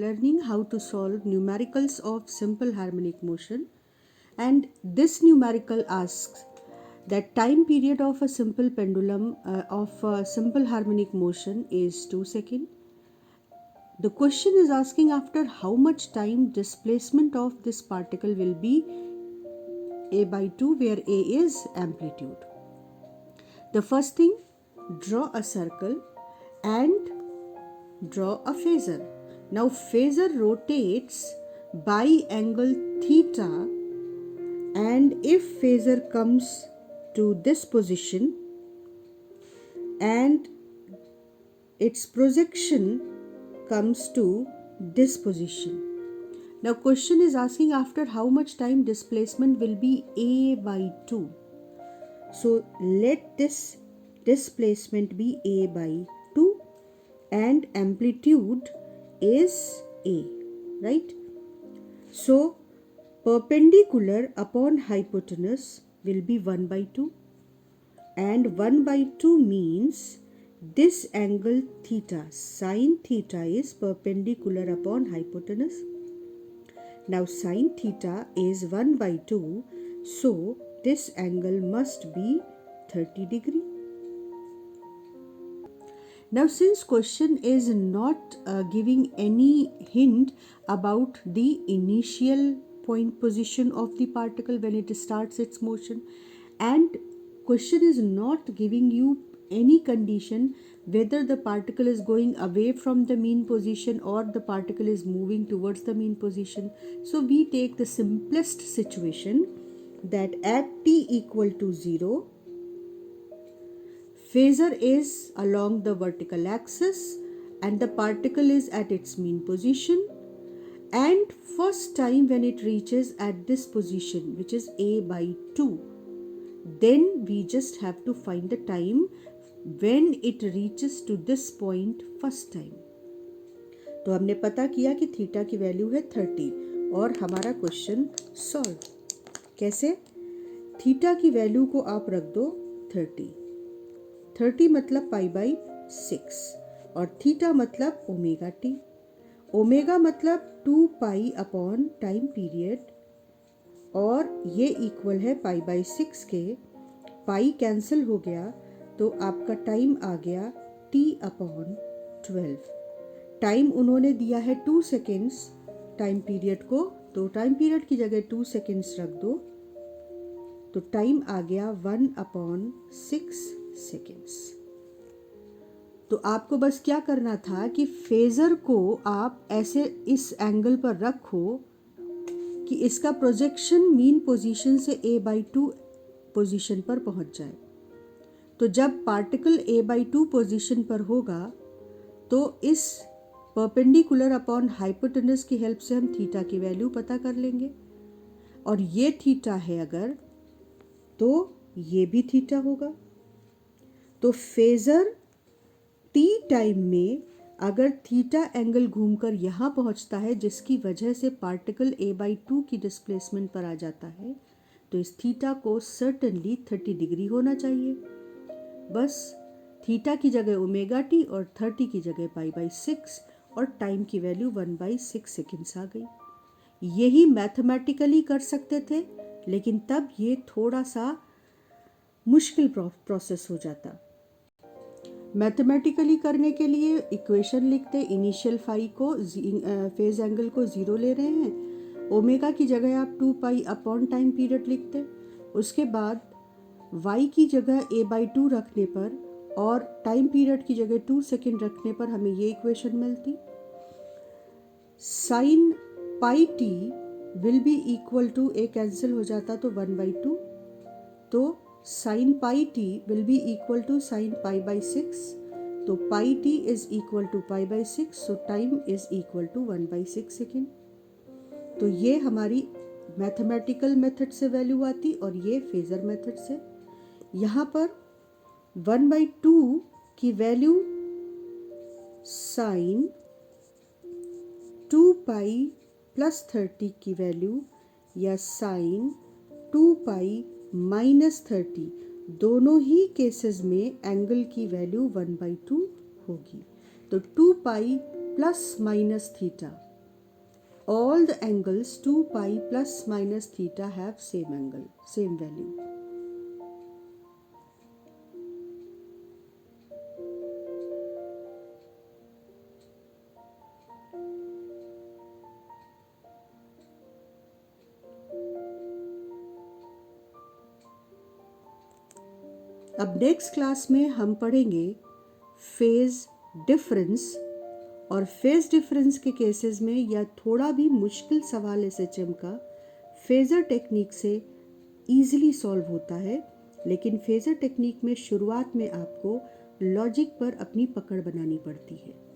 learning how to solve numericals of simple harmonic motion, and this numerical asks that time period of a simple pendulum of a simple harmonic motion is 2 seconds. The question is asking after how much time displacement of this particle will be a by 2, where a is amplitude. The first thing, draw a circle and draw a phasor. Now phasor rotates by angle theta, and if phasor comes to this position and its projection comes to this position. Now question is asking after how much time displacement will be a by 2. So let this displacement be a by 2 and amplitude is a, right? So perpendicular upon hypotenuse will be 1 by 2, and 1 by 2 means this angle theta, sine theta, is perpendicular upon hypotenuse. Now sine theta is 1 by 2, so this angle must be 30 degree. Now since question is not giving any hint about the initial point position of the particle when it starts its motion, and question is not giving you any condition whether the particle is going away from the mean position or the particle is moving towards the mean position. So we take the simplest situation that at t equal to 0, phasor is along the vertical axis and the particle is at its mean position, and first time when it reaches at this position, which is a by 2, then we just have to find the time when it reaches to this point first time. तो हमने पता किया कि theta की value है 30 और हमारा question solve. कैसे? थीटा की वैल्यू को आप रख दो 30 मतलब पाई बाई 6 और थीटा मतलब ओमेगा टी। ओमेगा मतलब 2 पाई अपॉन टाइम पीरियड और ये इक्वल है पाई बाई 6 के। पाई कैंसिल हो गया तो आपका टाइम आ गया t अपॉन 12। टाइम उन्होंने दिया है 2 सेकेंड्स टाइम पीरियड को, तो टाइम पीरियड की जगह 2 सेकेंड्स रख दो तो टाइम आ गया 1 अपॉन 6 सेकेंड्स। तो आपको बस क्या करना था कि फेजर को आप ऐसे इस एंगल पर रखो कि इसका प्रोजेक्शन मीन पोजीशन से a by 2 पोजीशन पर पहुंच जाए। तो जब पार्टिकल a by 2 पोजीशन पर होगा तो इस परपेंडिकुलर अपॉन हाइपोटेनस की हेल्प से हम थीटा की वैल्यू पता कर लेंगे, और ये थीटा है अगर तो ये भी थीटा होगा। तो फेजर t टाइम में अगर थीटा एंगल घूमकर यहाँ पहुँचता है जिसकी वजह से पार्टिकल a by 2 की डिस्प्लेसमेंट पर आ जाता है, तो इस थीटा को सर्टेनली 30 डिग्री होना चाहिए। बस थीटा की जगह ओमेगा टी और 30 की जगह पाई बाई 6 और टाइम की वैल्यू 1 बाई 6 सेकेंड्स आ गई। यही मैथमेटिकली कर सकते थे, लेकिन तब ये थोड़ा सा मुश्किल प्रोसेस हो जाता। मैथमेटिकली करने के लिए इक्वेशन लिखते, इनिशियल फाई को फेज एंगल को 0 ले रहे हैं, ओमेगा की जगह आप 2 पाई अपॉन टाइम पीरियड लिखते, उसके बाद y की जगह a by 2 रखने पर और टाइम पीरियड की जगह 2 सेकेंड रखने पर हमें ये इक्वेशन मिलती। Sine pi t will be equal to a cancel हो जाता तो 1 by 2, तो sine pi t will be equal to sine pi by 6, तो pi t is equal to pi by 6, so time is equal to 1 by 6 second. तो ये हमारी mathematical method से value आती और ये फेजर मेथड से। यहाँ पर 1 by 2 की वैल्यू साइन 2 पाई प्लस 30 की वैल्यू या साइन 2 पाई माइनस 30, दोनों ही केसेस में एंगल की वैल्यू 1 by 2 होगी। तो 2 pi plus minus theta all the angles 2 pi plus minus theta have same angle, same value. अब नेक्स्ट क्लास में हम पढ़ेंगे फेज डिफरेंस, और फेज डिफरेंस के केसेस में या थोड़ा भी मुश्किल सवाल एसएचएम का फेजर टेक्निक से इजीली सॉल्व होता है, लेकिन फेजर टेक्निक में शुरुआत में आपको लॉजिक पर अपनी पकड़ बनानी पड़ती है।